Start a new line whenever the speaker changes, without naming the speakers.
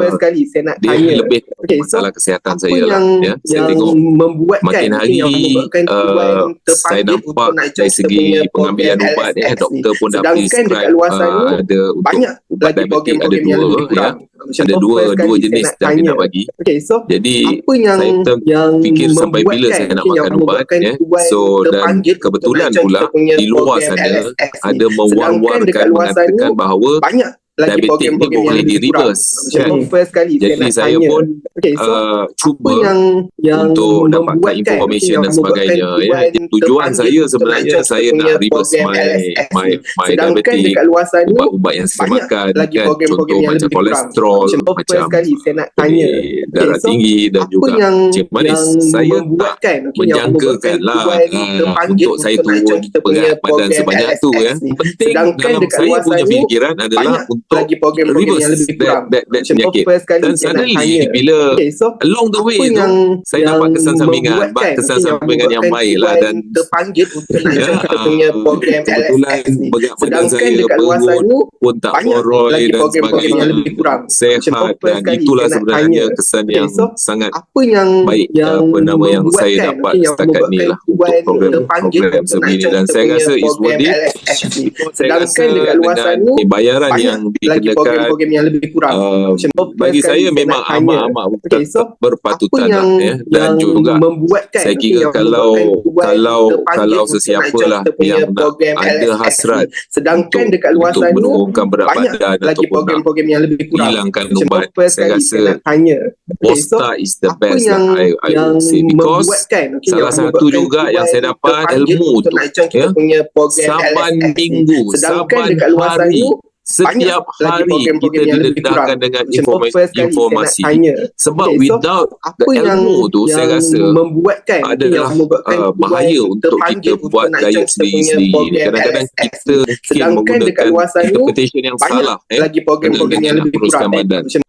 First sekali saya nak
dia
tanya.
lebih
Okay, so
masalah kesihatan
apa
saya lah.
yang,
Ya. Saya
yang
tengok
membuatkan
makin hari
yang membuatkan tuan
saya
terpanggil
nampak
untuk nak
dari
join kita
segi
punya
pengambilan
program
ubat
LSX ni.
doktor pun dah
Sedangkan dekat
prescribe
luar sana
ada untuk
banyak
ubat
lagi
diabetik ada
program-program yang lebih
dua
kurang. Macam
ada
First
dua
sekali saya
jenis
nak
dah dia
tanya.
nak bagi.
Okay, so
Jadi
apa yang
saya fikir sampai bila
membuatkan,
saya nak
yang
makan ubat
membuatkan
ya.
tuan
So dan
terpanggil untuk
kebetulan
nak join
pula
kita punya
di luar
program
sana
LSX ni.
ada
Sedangkan
mewar-warkan
dekat luar sana
mengatakan bahawa
banyak lagi
diabetik ni
program-program yang
boleh
lebih
di
kurang.
reverse
Macam
kan.
First sekali saya
Jadi
nak
saya
tanya.
pun
Okay, so
cuba
apa yang
untuk dapatkan
membuatkan,
information
yang
dan sebagainya
membuatkan
ya.
tuan
Tujuan
terpanggil
saya
untuk nak
sebenarnya
join kita
saya
punya
nak reverse
program
my
LSX
my
ni.
my
Sedangkan
diabetic,
dekat luar sana
ubat-ubat yang saya
banyak
makan
lagi
kan,
program-program
contoh
yang
macam
lebih kurang.
kolesterol,
Macam First
macam
sekali saya nak tanya.
darah
so
tinggi dan
apa
juga
yang
cik manis.
yang
Saya tak
membuatkan, yang membuatkan
menjangkakan lah
tuan terpanggil
untuk saya
untuk nak
turun
join kita punya
berat badan
program
sebanyak
LSX
tu ya.
ni.
Penting
Sedangkan
dalam
dekat
saya
luar
punya
sana
fikiran adalah
banyak
untuk
lagi program-program yang
reverse
lebih kurang.
that
Macam
penyakit.
First sekali
Dan
saya nak tanya.
suddenly bila
Okay, so
along the way
apa
tu
yang
saya dapat kesan sampingan,
membuatkan,
kesan
yang
sampingan yang
membuatkan
baik lah
tuan
dan
terpanggil untuk nak
ya,
join kita punya program
kebetulan
LSX ni.
berat badan
Sedangkan
saya
dekat luar
berut
sana
pun tak
banyak
boroi
lagi
dan
program-program yang
sebagainya,
lebih kurang.
sehat,
First
dan
sekali
itulah
saya nak
sebenarnya
tanya.
kesan
Okay,
yang
so
sangat
apa yang
baik
yang
yang saya
membuatkan,
dapat
yang
setakat ni lah untuk
tuan terpanggil
program
untuk nak
sebegini
join
dan
kita
saya
punya
rasa is
program
worth it.
LSX ni.
Saya rasa
Sedangkan dekat luar
dengan
sana
bayaran
banyak
yang
lagi
dikenakan
program-program yang lebih kurang. Macam
bagi
First
saya
sekali
memang
saya nak tanya.
amat-amat
Okay, so
berpatutan
apa
lah ya. Dan
yang
juga
membuatkan,
saya kira
yang
kalau
membuatkan tuan terpanggil
kalau
untuk nak
sesiapa
join
lah
kita punya
yang nak
program
ada
LSX
hasrat
ni. Sedangkan dekat luar
untuk
sana
menurunkan berat
banyak
badan
lagi
ataupun nak
program-program yang lebih kurang.
hilangkan
Macam
ubat,
First
saya
sekali
rasa
saya nak tanya. Okay, so
Bosta is the
apa
best
yang
lah I would say, because
membuatkan,
salah satu juga yang saya dapat ilmu tu ya, saban minggu, saban
dekat luar
hari,
sana
setiap
lagi
hari kita
program-program yang lebih
didedahkan
kurang.
dengan
Macam First sekali
informasi.
saya nak tanya.
Sebab
Okay, so
without
apa
the
yang
ilmu tu saya rasa
membuatkan,
adalah bahaya untuk kita buat diet sendiri-sendiri. Kadang-kadang kita mungkin
sedangkan dekat
menggunakan
luar sana
interpretation yang
banyak
salah
lagi program-program yang lebih
kuruskan
kurang.
badan.
Macam